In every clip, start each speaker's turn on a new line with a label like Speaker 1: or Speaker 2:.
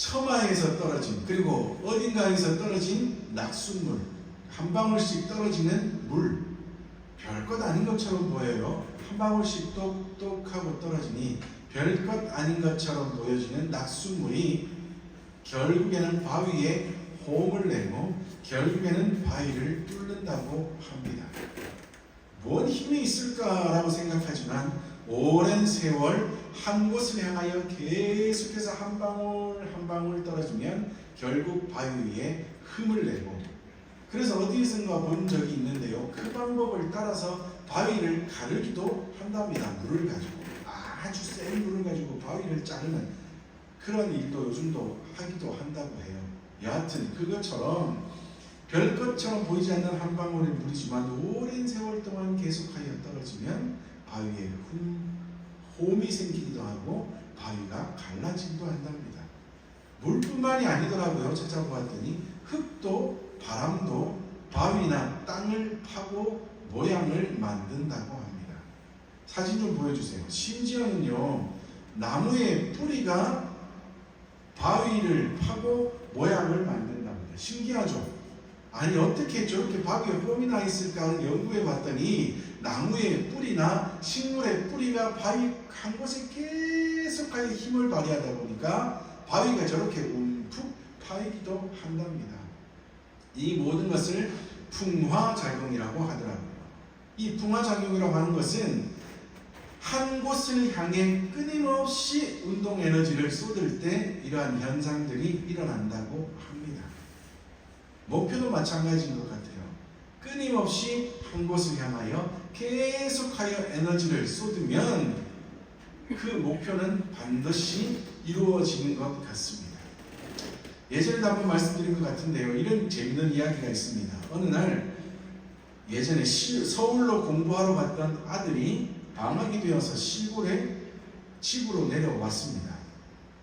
Speaker 1: 처마에서 떨어진, 그리고 어딘가에서 떨어진 낙숫물, 한 방울씩 떨어지는 물, 별것 아닌 것처럼 보여요. 한 방울씩 똑똑하고 떨어지니 별것 아닌 것처럼 보여지는 낙숫물이 결국에는 바위에 홈을 내고 결국에는 바위를 뚫는다고 합니다. 뭔 힘이 있을까라고 생각하지만 오랜 세월 한 곳을 향하여 계속해서 한 방울 한 방울 떨어지면 결국 바위 위에 흠을 내고, 그래서 어디선가 본 적이 있는데요, 그 방법을 따라서 바위를 가르기도 한답니다. 물을 가지고, 아주 센 물을 가지고 바위를 자르는 그런 일도 요즘도 하기도 한다고 해요. 여하튼 그것처럼 별것처럼 보이지 않는 한 방울의 물이지만 오랜 세월 동안 계속하여 떨어지면 바위에 홈이 생기기도 하고 바위가 갈라지기도 한답니다. 물뿐만이 아니더라고요. 찾아보았더니 흙도 바람도 바위나 땅을 파고 모양을 만든다고 합니다. 사진 좀 보여주세요. 심지어는요, 나무의 뿌리가 바위를 파고 모양을 만든답니다. 신기하죠? 아니 어떻게 저렇게 바위에 홈이 나 있을까 하는 연구해 봤더니 나무의 뿌리나 식물의 뿌리가 바위 한 곳에 계속하여 힘을 발휘하다 보니까 바위가 저렇게 움푹 파이기도 한답니다. 이 모든 것을 풍화작용이라고 하더라고요. 이 풍화작용이라고 하는 것은 한 곳을 향해 끊임없이 운동 에너지를 쏟을 때 이러한 현상들이 일어난다고 합니다. 목표도 마찬가지인 것 같아요. 끊임없이 한 곳을 향하여 계속하여 에너지를 쏟으면 그 목표는 반드시 이루어지는 것 같습니다. 예전에도 한번 말씀드린 것 같은데요, 이런 재밌는 이야기가 있습니다. 어느 날 예전에 서울로 공부하러 갔던 아들이 방학이 되어서 시골에 집으로 내려왔습니다.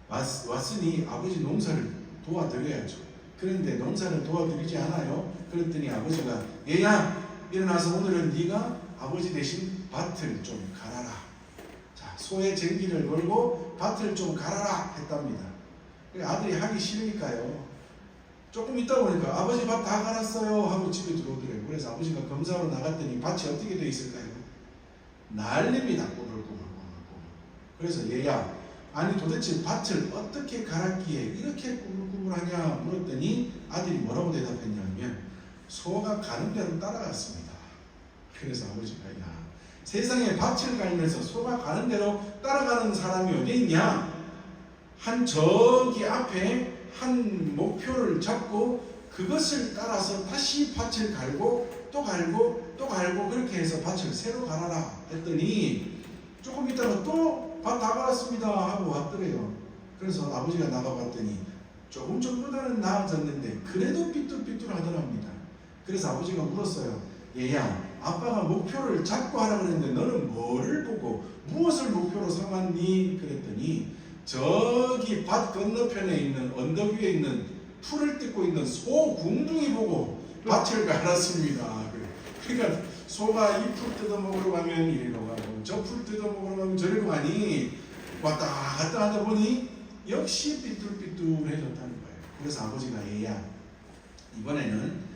Speaker 1: 왔으니 아버지 농사를 도와드려야죠. 그런데 농사를 도와드리지 않아요. 그랬더니 아버지가, 얘야 일어나서 오늘은 네가 아버지 대신 밭을 좀 갈아라. 자, 소의 쟁기를 걸고 밭을 좀 갈아라 했답니다. 아들이 하기 싫으니까요, 조금 있다 보니까 아버지 밭 다 갈았어요 하고 집에 들어오더래요. 그래서 아버지가 검사하러 나갔더니 밭이 어떻게 되어 있을까요? 난립니다. 꼬불꼬불꼬불. 그래서 얘야, 아니 도대체 밭을 어떻게 갈았기에 이렇게 꾸불꾸불하냐 물었더니 아들이 뭐라고 대답했냐면 소가 가는 대로 따라갔습니다. 그래서 아버지가, 야, 세상에 밭을 갈면서 소가 가는 대로 따라가는 사람이 어디 있냐? 한 저기 앞에 한 목표를 잡고 그것을 따라서 다시 밭을 갈고 또 갈고 또 갈고 그렇게 해서 밭을 새로 갈아라 했더니 조금 있다가 또 밭 다 갈았습니다 하고 왔더래요. 그래서 아버지가 나가봤더니 조금 전보다는 나아졌는데 그래도 삐뚤삐뚤하더랍니다. 그래서 아버지가 물었어요. 얘야, 아빠가 목표를 잡고 하라 그랬는데 너는 뭐를 보고 무엇을 목표로 삼았니? 그랬더니 저기 밭 건너편에 있는 언덕 위에 있는 풀을 뜯고 있는 소 궁둥이 보고 밭을 갈았습니다. 그러니까 소가 이 풀 뜯어 먹으러 가면 이리로 가고 저 풀 뜯어 먹으러 가면 저리로 가니 왔다 갔다 하다 보니 역시 삐뚤삐뚤해졌다는 거예요. 그래서 아버지가, 얘야, 이번에는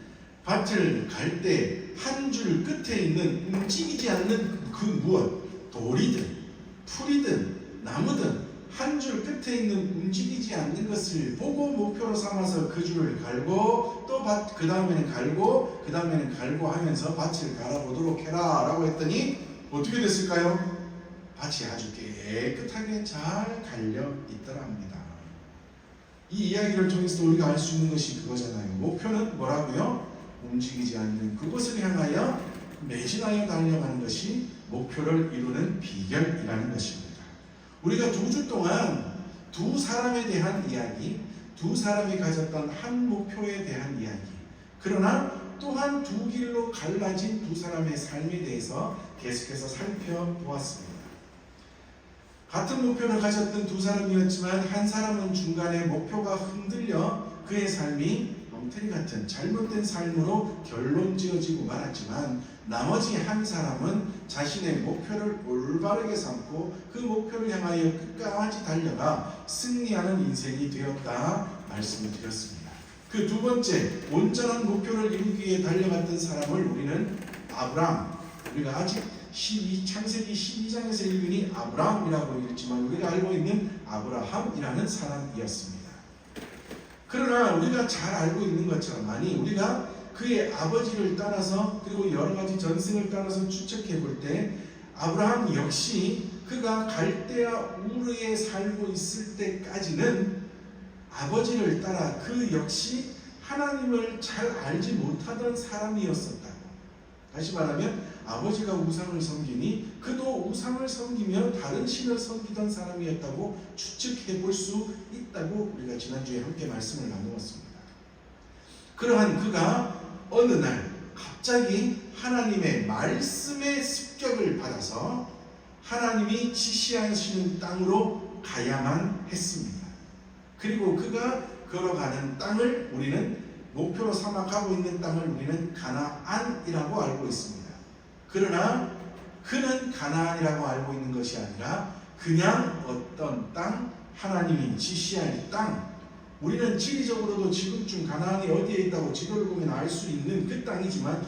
Speaker 1: 밭을 갈 때 한 줄 끝에 있는 움직이지 않는 그 무엇, 돌이든 풀이든 나무든 한 줄 끝에 있는 움직이지 않는 것을 보고 목표로 삼아서 그 줄을 갈고 또 그 다음에는 갈고 그 다음에는 갈고 하면서 밭을 갈아보도록 해라 라고 했더니 어떻게 됐을까요? 밭이 아주 깨끗하게 잘 갈려 있더랍니다. 이 이야기를 통해서 우리가 알 수 있는 것이 그거잖아요. 목표는 뭐라고요? 움직이지 않는 그곳을 향하여 매진하여 달려가는 것이 목표를 이루는 비결이라는 것입니다. 우리가 2주 동안 두 사람에 대한 이야기, 두 사람이 가졌던 한 목표에 대한 이야기, 그러나 또한 두 길로 갈라진 두 사람의 삶에 대해서 계속해서 살펴보았습니다. 같은 목표를 가졌던 두 사람이었지만 한 사람은 중간에 목표가 흔들려 그의 삶이 엉터리 같은 잘못된 삶으로 결론 지어지고 말았지만 나머지 한 사람은 자신의 목표를 올바르게 삼고 그 목표를 향하여 끝까지 달려가 승리하는 인생이 되었다 말씀을 드렸습니다. 그 두 번째, 온전한 목표를 이루기 위해 달려갔던 사람을 우리는 아브람, 우리가 아직 창세기 12장에서 읽으니 아브람이라고 읽지만 우리가 알고 있는 아브라함이라는 사람이었습니다. 그러나 우리가 잘 알고 있는 것처럼 우리가 그의 아버지를 따라서 그리고 여러 가지 전승을 따라서 추측해 볼 때 아브라함 역시 그가 갈대아 우르에 살고 있을 때까지는 아버지를 따라 그 역시 하나님을 잘 알지 못하던 사람이었었다고. 다시 말하면 아버지가 우상을 섬기니 그도 우상을 섬기며 다른 신을 섬기던 사람이었다고 추측해 볼 수 있다고 우리가 지난주에 함께 말씀을 나누었습니다. 그러한 그가 어느 날 갑자기 하나님의 말씀의 습격을 받아서 하나님이 지시하시는 땅으로 가야만 했습니다. 그리고 그가 걸어가는 땅을 우리는 목표로 삼아가고 있는 땅을 우리는 가나안이라고 알고 있습니다. 그러나 그는 가나안이라고 알고 있는 것이 아니라 그냥 어떤 땅, 하나님이 지시할 땅, 우리는 지리적으로도 지금쯤 가나안이 어디에 있다고 지도를 보면 알 수 있는 그 땅이지만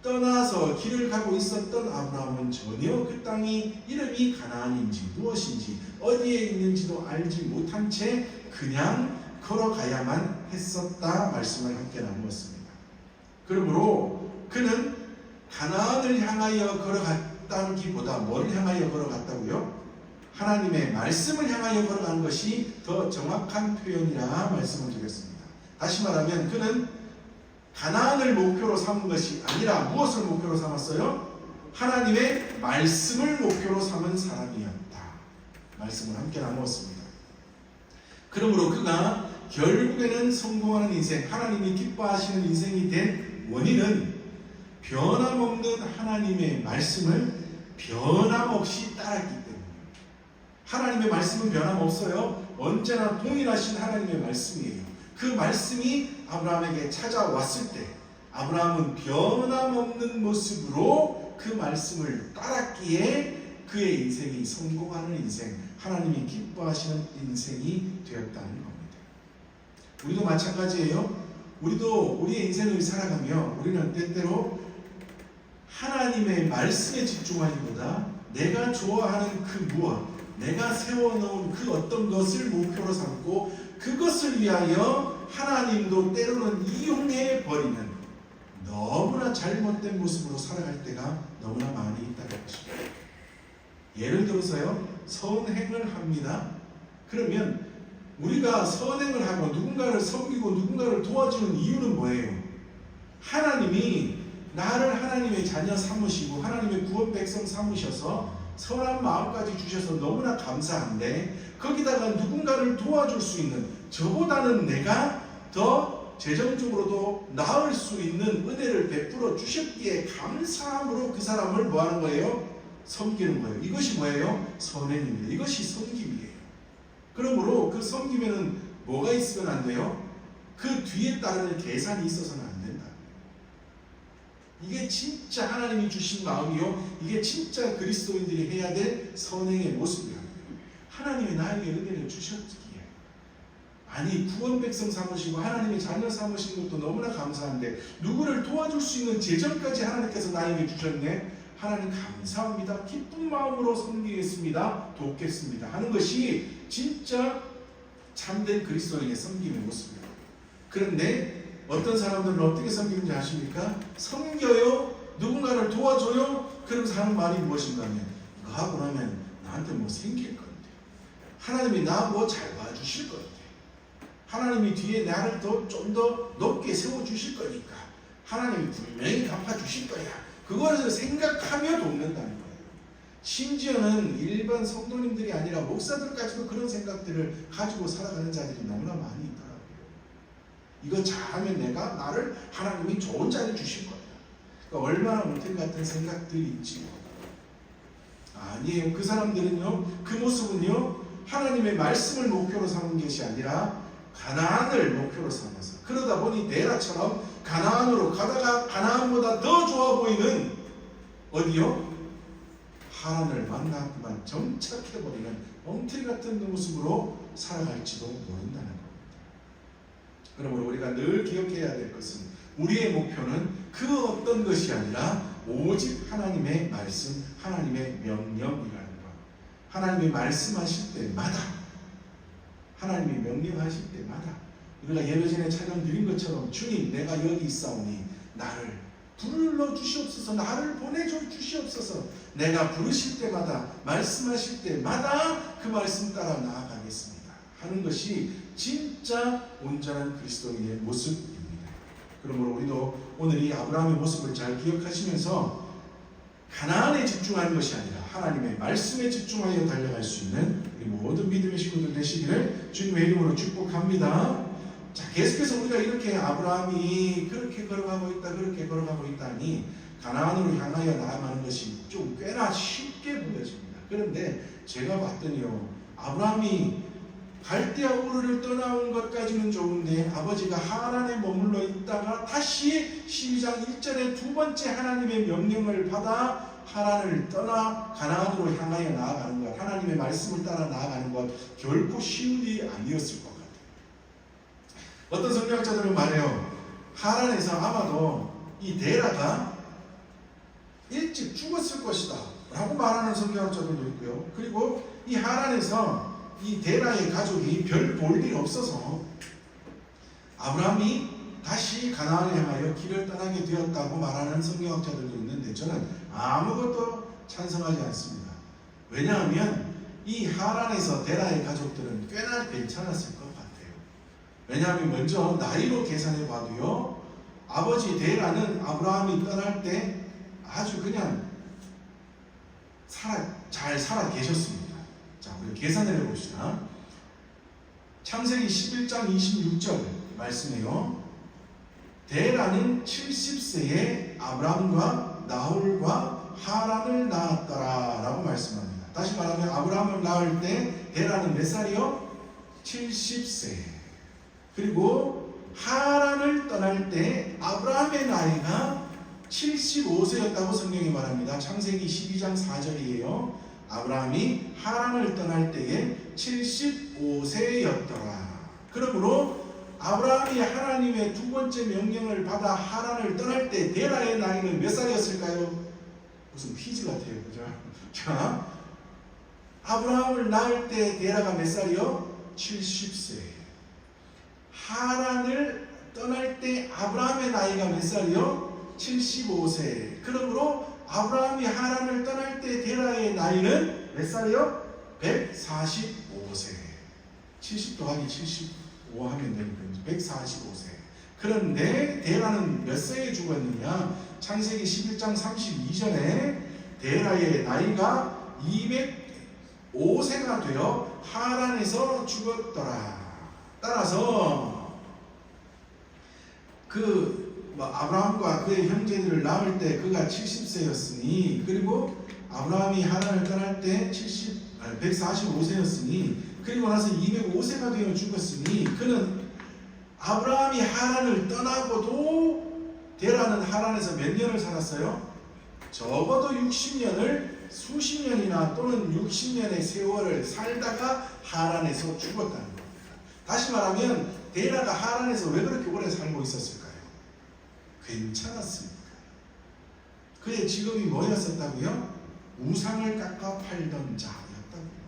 Speaker 1: 떠나서 길을 가고 있었던 아브라함은 전혀 그 땅이 이름이 가나안인지 무엇인지 어디에 있는지도 알지 못한 채 그냥 걸어가야만 했었다 말씀을 함께 나누었습니다. 그러므로 그는 가나안을 향하여 걸어갔다기보다 뭘 향하여 걸어갔다고요? 하나님의 말씀을 향하여 걸어간 것이 더 정확한 표현이라 말씀을 드렸습니다. 다시 말하면 그는 가나안을 목표로 삼은 것이 아니라 무엇을 목표로 삼았어요? 하나님의 말씀을 목표로 삼은 사람이었다. 말씀을 함께 나누었습니다. 그러므로 그가 결국에는 성공하는 인생, 하나님이 기뻐하시는 인생이 된 원인은 변함없는 하나님의 말씀을 변함없이 따랐기 때문입니다. 하나님의 말씀은 변함없어요. 언제나 동일하신 하나님의 말씀이에요. 그 말씀이 아브라함에게 찾아왔을 때 아브라함은 변함없는 모습으로 그 말씀을 따랐기에 그의 인생이 성공하는 인생, 하나님이 기뻐하시는 인생이 되었다는 겁니다. 우리도 마찬가지예요. 우리도 우리의 인생을 살아가며 우리는 때때로 하나님의 말씀에 집중하기보다 내가 좋아하는 그 무엇, 내가 세워놓은 그 어떤 것을 목표로 삼고 그것을 위하여 하나님도 때로는 이용해 버리는 너무나 잘못된 모습으로 살아갈 때가 너무나 많이 있다는 것입니다. 예를 들어서요, 선행을 합니다. 그러면 우리가 선행을 하고 누군가를 섬기고 누군가를 도와주는 이유는 뭐예요? 하나님이 나를 하나님의 자녀 삼으시고 하나님의 구원 백성 삼으셔서 선한 마음까지 주셔서 너무나 감사한데 거기다가 누군가를 도와줄 수 있는 저보다는 내가 더 재정적으로도 나을 수 있는 은혜를 베풀어 주셨기에 감사함으로 그 사람을 뭐 하는 거예요? 섬기는 거예요. 이것이 뭐예요? 선행입니다. 이것이 섬김이에요. 그러므로 그 섬김에는 뭐가 있으면 안 돼요? 그 뒤에 따르는 계산이 있어서는 안 된다. 이게 진짜 하나님이 주신 마음이요, 이게 진짜 그리스도인들이 해야 될 선행의 모습이에요. 하나님이 나에게 은혜를 주셨기에, 아니 구원 백성 삼으시고 하나님의 자녀 삼으신 것도 너무나 감사한데 누구를 도와줄 수 있는 재정까지 하나님께서 나에게 주셨네. 하나님 감사합니다. 기쁜 마음으로 섬기겠습니다. 돕겠습니다. 하는 것이 진짜 참된 그리스도인의 섬김의 모습입니다. 그런데 어떤 사람들은 어떻게 섬기는지 아십니까? 섬겨요, 누군가를 도와줘요. 그러면서 하는 말이 무엇인가 하면 이거 하고 나면 나한테 뭐 생길 건데, 하나님이 나 뭐 잘 봐주실 건데, 하나님이 뒤에 나를 좀 더 높게 세워주실 거니까 하나님이 분명히 갚아주실 거야. 그것을 생각하며 돕는다는 거예요. 심지어는 일반 성도님들이 아니라 목사들까지도 그런 생각들을 가지고 살아가는 자들이 너무나 많이 있더라고요. 이거 잘하면 나를 하나님이 좋은 자리 주실 거야. 그러니까 얼마나 옳든 같은 생각들이 있지요. 아니에요. 그 사람들은요, 그 모습은요, 하나님의 말씀을 목표로 삼은 것이 아니라 가나안을 목표로 삼아서, 그러다 보니 데라처럼 가나안으로 가다가 가나안보다 더 좋아 보이는 어디요? 하란을 만났구만 정착해버리는 엉터리 같은 모습으로 살아갈지도 모른다는 겁니다. 그러므로 우리가 늘 기억해야 될 것은 우리의 목표는 그 어떤 것이 아니라 오직 하나님의 말씀, 하나님의 명령이라는 것. 하나님이 말씀하실 때마다, 하나님이 명령하실 때마다 우리가 예배 전에 찬양 드린 것처럼 주님 내가 여기 있사오니 나를 불러주시옵소서, 나를 보내줘 주시옵소서, 내가 부르실 때마다 말씀하실 때마다 그 말씀 따라 나아가겠습니다 하는 것이 진짜 온전한 그리스도인의 모습입니다. 그러므로 우리도 오늘 이 아브라함의 모습을 잘 기억하시면서 가나안에 집중하는 것이 아니라 하나님의 말씀에 집중하여 달려갈 수 있는 우리 모든 믿음의 식구들 되시기를 주님의 이름으로 축복합니다. 자, 계속해서 우리가 이렇게 아브라함이 그렇게 걸어가고 있다, 그렇게 걸어가고 있다니 가나안으로 향하여 나아가는 것이 좀 꽤나 쉽게 보여집니다. 그런데 제가 봤더니요, 아브라함이 갈대아 우르를 떠나온 것까지는 좋은데 아버지가 하란에 머물러 있다가 다시 12장 1절에 두 번째 하나님의 명령을 받아 하란을 떠나 가나안으로 향하여 나아가는 것, 하나님의 말씀을 따라 나아가는 것 결코 쉬운 일이 아니었을 것 같아요. 어떤 성경학자들은 말해요. 하란에서 아마도 이 데라가 일찍 죽었을 것이다 라고 말하는 성경학자들도 있고요. 그리고 이 하란에서 이 데라의 가족이 별 볼 일 없어서 아브라함이 다시 가나안을 향하여 길을 떠나게 되었다고 말하는 성경학자들도 있는데 저는 아무것도 찬성하지 않습니다. 왜냐하면 이 하란에서 데라의 가족들은 꽤나 괜찮았을 것 같아요. 왜냐하면 먼저 나이로 계산해 봐도요, 아버지 데라는 아브라함이 떠날 때 아주 그냥 잘 살아 계셨습니다. 자, 우리 계산을 해봅시다. 창세기 11장 26절 말씀해요. 데라는 70세에 아브라함과 나홀과 하란을 낳았더라 라고 말씀합니다. 다시 말하면 아브라함을 낳을 때 데라는 몇 살이요? 70세. 그리고 하란을 떠날 때 아브라함의 나이가 75세였다고 성경이 말합니다. 창세기 12장 4절이에요. 아브라함이 하란을 떠날 때에 75세였더라. 그러므로 아브라함이 하나님의 두 번째 명령을 받아 하란을 떠날 때 데라의 나이는 몇 살이었을까요? 무슨 퀴즈 같아요, 그죠? 자, 아브라함을 낳을 때 데라가 몇 살이요? 70세. 하란을 떠날 때 아브라함의 나이가 몇 살이요? 75세. 그러므로 아브라함이 하란을 떠날 때 데라의 나이는 몇 살이요? 145세. 70 더하기 75 하면 되니까 145세. 그런데 데라는 몇 세에 죽었느냐? 창세기 11장 32절에 데라의 나이가 205세가 되어 하란에서 죽었더라. 따라서 아브라함과 그의 형제들을 낳을 때 그가 70세였으니, 그리고 아브라함이 하란을 떠날 때 145세였으니, 그리고 나서 205세가 되어 죽었으니, 그는 아브라함이 하란을 떠나고도 데라는 하란에서 몇 년을 살았어요? 적어도 60년을 수십 년이나 또는 60년의 세월을 살다가 하란에서 죽었다는 겁니다. 다시 말하면 데라가 하란에서 왜 그렇게 오래 살고 있었을까요? 괜찮았습니까? 그의 직업이 뭐였었다고요? 우상을 깎아 팔던 자였다고요.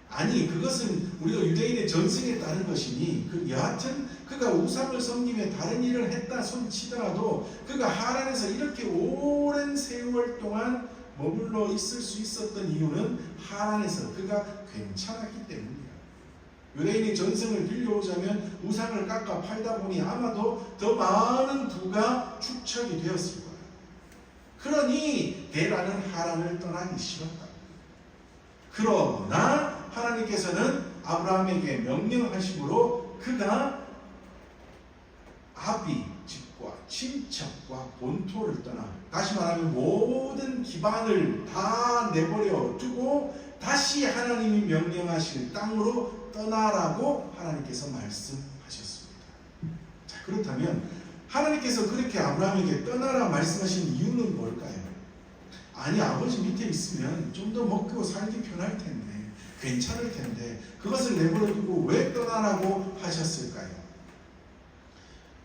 Speaker 1: 아니, 그것은 우리가 유대인의 전승에 따른 것이니 여하튼 그가 우상을 섬기며 다른 일을 했다 손치더라도 그가 하란에서 이렇게 오랜 세월 동안 머물러 있을 수 있었던 이유는 하란에서 그가 괜찮았기 때문입니다. 유대인의 전승을 빌려오자면 우상을 깎아 팔다 보니 아마도 더 많은 부가 축적이 되었을 거예요. 그러니 데라는 하란을 떠나기 싫었다. 그러나 하나님께서는 아브라함에게 명령하심으로 그가 아비 집과 친척과 본토를 떠나, 다시 말하면 모든 기반을 다 내버려 두고 다시 하나님이 명령하실 땅으로 떠나라고 하나님께서 말씀하셨습니다. 자, 그렇다면 하나님께서 그렇게 아브라함에게 떠나라 말씀하신 이유는 뭘까요? 아니, 아버지 밑에 있으면 좀 더 먹고 살기 편할 텐데, 괜찮을 텐데 그것을 내버려 두고 왜 떠나라고 하셨을까요?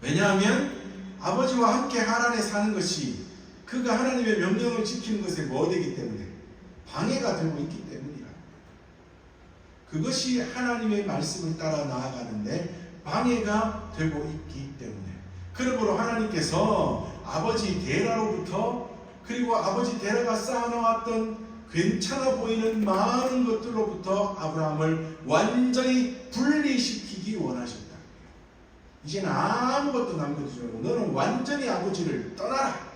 Speaker 1: 왜냐하면 아버지와 함께 하란에 사는 것이 그가 하나님의 명령을 지키는 것에 뭐 되기 때문에? 방해가 되고 있기 때문이라. 그것이 하나님의 말씀을 따라 나아가는데 방해가 되고 있기 때문에. 그러므로 하나님께서 아버지 데라로부터, 그리고 아버지 데라가 쌓아놓았던 괜찮아 보이는 많은 것들로부터 아브라함을 완전히 분리시키기 원하셨다. 이제는 아무것도 남겨두지 말고 너는 완전히 아버지를 떠나라.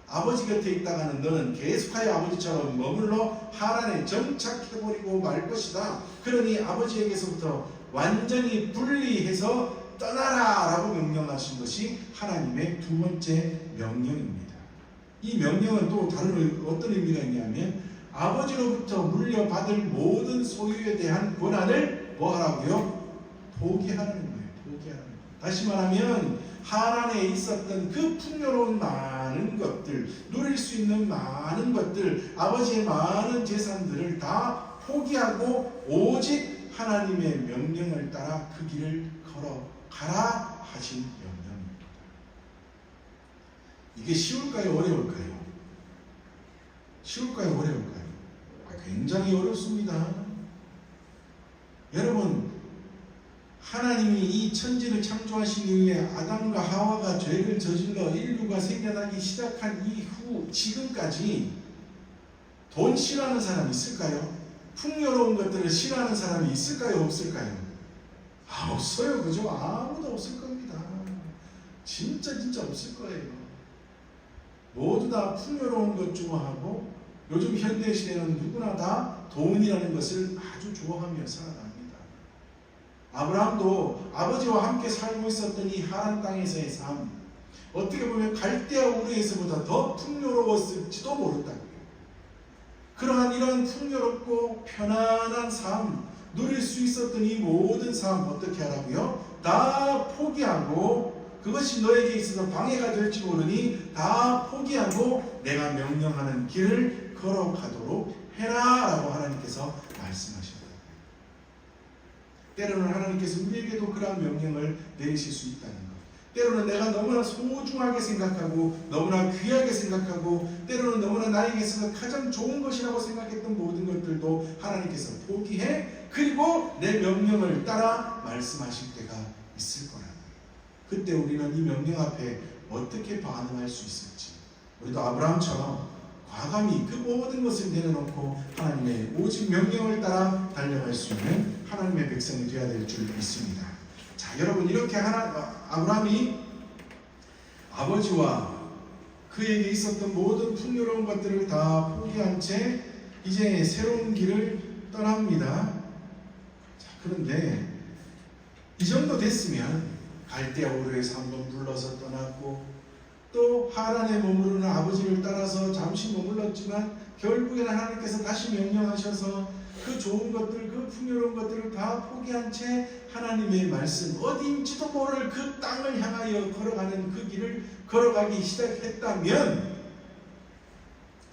Speaker 1: 아버지 곁에 있다가는 너는 계속하여 아버지처럼 머물러 하란에 정착해버리고 말 것이다. 그러니 아버지에게서부터 완전히 분리해서 떠나라 라고 명령하신 것이 하나님의 두 번째 명령입니다. 이 명령은 또 다른 어떤 의미가 있냐면 아버지로부터 물려받을 모든 소유에 대한 권한을 뭐 하라고요? 포기하라는 거예요. 포기하라는 거예요. 다시 말하면 하란에 있었던 그 풍요로운 많은 것들, 누릴 수 있는 많은 것들, 아버지의 많은 재산들을 다 포기하고 오직 하나님의 명령을 따라 그 길을 걸어가라 하신 명령입니다. 이게 쉬울까요? 어려울까요? 쉬울까요? 어려울까요? 굉장히 어렵습니다. 여러분, 하나님이 이 천지를 창조하신 이후에 아담과 하와가 죄를 저질러 인류가 생겨나기 시작한 이후 지금까지 돈 싫어하는 사람이 있을까요? 풍요로운 것들을 싫어하는 사람이 있을까요? 없을까요? 없어요. 그죠? 아무도 없을 겁니다. 진짜 없을 거예요. 모두 다 풍요로운 것 좋아하고 요즘 현대 시대는 누구나 다 돈이라는 것을 아주 좋아하며 살아갑니다. 아브라함도 아버지와 함께 살고 있었던 이 하란 땅에서의 삶, 어떻게 보면 갈대아 우르에서보다 더 풍요로웠을지도 모른다고요. 그러한 이런 풍요롭고 편안한 삶, 누릴 수 있었던 이 모든 삶 어떻게 하라고요? 다 포기하고, 그것이 너에게 있어서 방해가 될지 모르니 다 포기하고 내가 명령하는 길을 걸어가도록 해라 라고 하나님께서 말씀하십니다. 때로는 하나님께서 우리에게도 그러한 명령을 내리실 수 있다는 것. 때로는 내가 너무나 소중하게 생각하고 너무나 귀하게 생각하고 때로는 너무나 나에게 있어서 가장 좋은 것이라고 생각했던 모든 것들도 하나님께서 포기해, 그리고 내 명령을 따라 말씀하실 때가 있을 거라는 거예요. 그때 우리는 이 명령 앞에 어떻게 반응할 수 있을지, 우리도 아브라함처럼 과감히 그 모든 것을 내려놓고 하나님의 오직 명령을 따라 달려갈 수 있는 하나님의 백성이 되어야 될 줄 믿습니다. 자, 여러분, 이렇게 아브라함이 아버지와 그에게 있었던 모든 풍요로운 것들을 다 포기한 채 이제 새로운 길을 떠납니다. 자, 그런데 이 정도 됐으면 갈대아 우르에서 한번 불러서 떠났고 또 하란에 머무르는 아버지를 따라서 잠시 머물렀지만 결국에는 하나님께서 다시 명령하셔서 그 좋은 것들, 그 풍요로운 것들을 다 포기한 채 하나님의 말씀, 어디인지도 모를 그 땅을 향하여 걸어가는 그 길을 걸어가기 시작했다면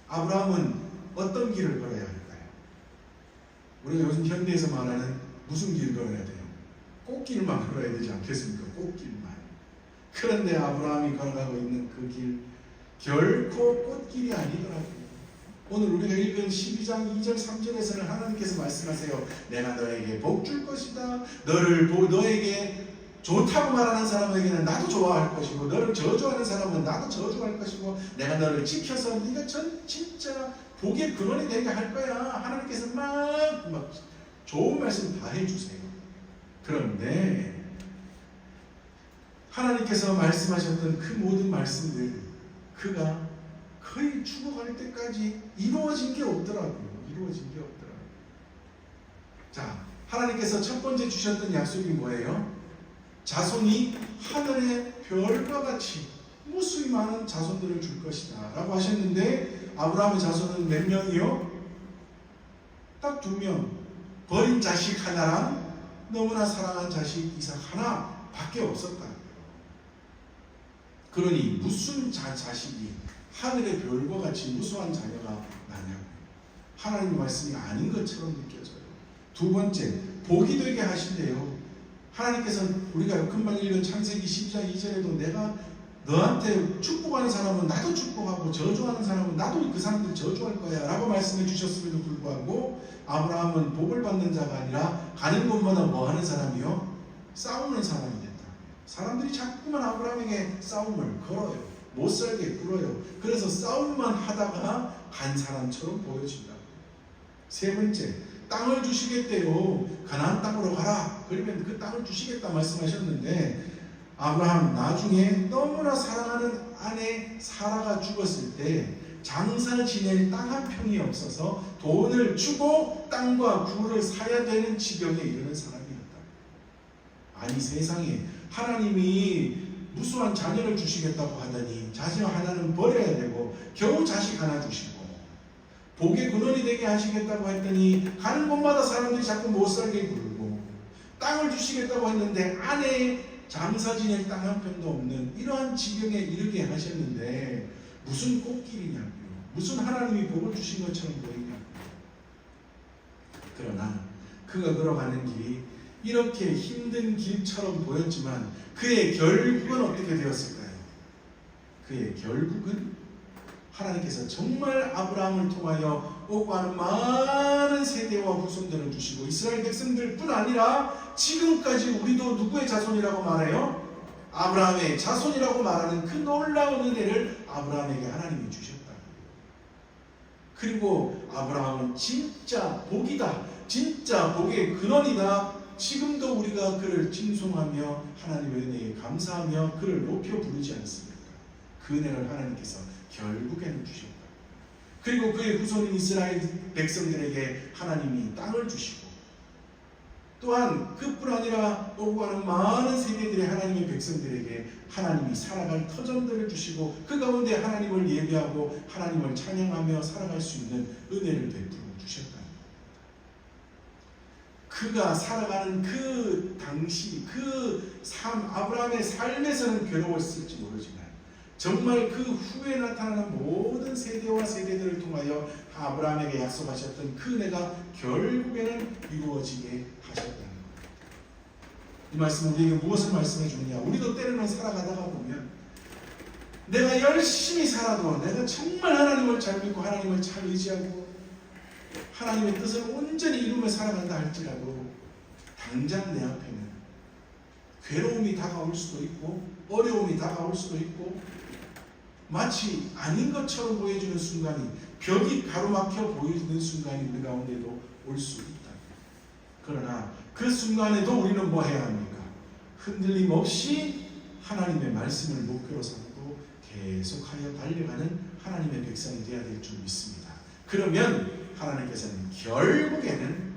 Speaker 1: 아브라함은 어떤 길을 걸어야 할까요? 우리가 요즘 현대에서 말하는 무슨 길을 걸어야 돼요? 꽃길만 걸어야 되지 않겠습니까? 꽃길만. 그런데 아브라함이 걸어가고 있는 그 길, 결코 꽃길이 아니더라고요. 오늘 우리가 읽은 12장 2절 3절에서는 하나님께서 말씀하세요. 내가 너에게 복 줄 것이다. 너에게 좋다고 말하는 사람에게는 나도 좋아할 것이고 너를 저주하는 사람은 나도 저주할 것이고 내가 너를 지켜서 네가 진짜 복의 근원이 되게 할 거야. 하나님께서 막 좋은 말씀 다 해주세요. 그런데 하나님께서 말씀하셨던 그 모든 말씀들, 그가 거의 죽어갈 때까지 이루어진 게 없더라고요. 자, 하나님께서 첫 번째 주셨던 약속이 뭐예요? 자손이 하늘의 별과 같이 무수히 많은 자손들을 줄 것이다 라고 하셨는데 아브라함의 자손은 몇 명이요? 딱 2명. 버린 자식 하나랑 너무나 사랑한 자식 이삭 하나밖에 없었다. 그러니 무슨 자식이 하늘의 별과 같이 무수한 자녀가 나냐고. 하나님의 말씀이 아닌 것처럼 느껴져요. 2번째, 복이 되게 하신대요. 하나님께서는 우리가 금방 읽은 창세기 12장 2절에도 내가 너한테 축복하는 사람은 나도 축복하고 저주하는 사람은 나도 그 사람들 저주할 거야 라고 말씀해 주셨음에도 불구하고 아브라함은 복을 받는 자가 아니라 가는 곳마다 뭐 하는 사람이요? 싸우는 사람이 됐다. 사람들이 자꾸만 아브라함에게 싸움을 걸어요. 못 살게 굴어요. 그래서 싸움만 하다가 간 사람처럼 보여진다. 3번째, 땅을 주시겠대요. 가나안 땅으로 가라. 그러면 그 땅을 주시겠다 말씀하셨는데 아브라함 나중에 너무나 사랑하는 아내 사라가 죽었을 때 장사 지낼 땅 한 평이 없어서 돈을 주고 땅과 굴을 사야 되는 지경에 이르는 사람이었다. 아니 세상에 하나님이 무수한 자녀를 주시겠다고 하더니 자녀 하나는 버려야 되고 겨우 자식 하나 주시고 복의 근원이 되게 하시겠다고 했더니 가는 곳마다 사람들이 자꾸 못 살게 굴고 땅을 주시겠다고 했는데 아내 장사 지낼 땅 한 편도 없는 이러한 지경에 이르게 하셨는데 무슨 꽃길이냐고요. 무슨 하나님이 복을 주신 것처럼 보이냐고요. 그러나 그가 걸어가는 길이 이렇게 힘든 길처럼 보였지만 그의 결국은 어떻게 되었을까요? 그의 결국은 하나님께서 정말 아브라함을 통하여 오가는 많은 세대와 후손들을 주시고 이스라엘 백성들뿐 아니라 지금까지 우리도 누구의 자손이라고 말해요? 아브라함의 자손이라고 말하는 그 놀라운 은혜를 아브라함에게 하나님이 주셨다. 그리고 아브라함은 진짜 복이다. 진짜 복의 근원이다. 지금도 우리가 그를 칭송하며 하나님의 은혜에 감사하며 그를 높여 부르지 않습니까? 그 은혜를 하나님께서 결국에는 주셨다. 그리고 그의 후손인 이스라엘 백성들에게 하나님이 땅을 주시고 또한 그뿐 아니라 오고 가는 많은 세대들의 하나님의 백성들에게 하나님이 살아갈 터전들을 주시고 그 가운데 하나님을 예배하고 하나님을 찬양하며 살아갈 수 있는 은혜를 베풀어 주셨다. 그가 살아가는 그 당시 그 삶, 아브라함의 삶에서는 괴로웠을지 모르지만 정말 그 후에 나타나는 모든 세대와 세대들을 통하여 아브라함에게 약속하셨던 그 은혜가 결국에는 이루어지게 하셨다는 것. 이 말씀은 우리에게 무엇을 말씀해 주느냐? 우리도 때로는 살아가다가 보면 내가 열심히 살아도 내가 정말 하나님을 잘 믿고 하나님을 잘 의지하고 하나님의 뜻을 온전히 이루며 살아간다 할지라도 당장 내 앞에는 괴로움이 다가올 수도 있고 어려움이 다가올 수도 있고 마치 아닌 것처럼 보여지는 순간이 벽이 가로막혀 보이는 순간이 우리 가운데도 올 수 있다. 그러나 그 순간에도 우리는 뭐 해야 합니까? 흔들림 없이 하나님의 말씀을 목표로 삼고 계속하여 달려가는 하나님의 백성이 되어야 될 줄 믿습니다. 그러면 하나님께서는 결국에는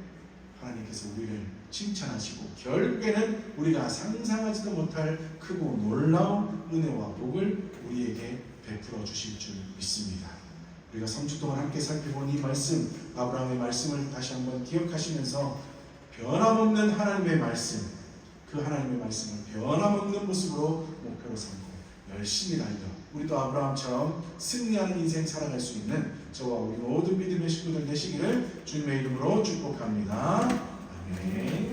Speaker 1: 하나님께서 우리를 칭찬하시고 결국에는 우리가 상상하지도 못할 크고 놀라운 은혜와 복을 우리에게 베풀어 주실 줄 믿습니다. 우리가 3주 동안 함께 살펴본 이 말씀, 아브라함의 말씀을 다시 한번 기억하시면서 변함없는 하나님의 말씀, 그 하나님의 말씀을 변함없는 모습으로 목표로 삼고 열심히 달려 우리도 아브라함처럼 승리하는 인생 살아갈 수 있는 저와 우리 모든 믿음의 식구들 되시기를 주님의 이름으로 축복합니다. 아멘.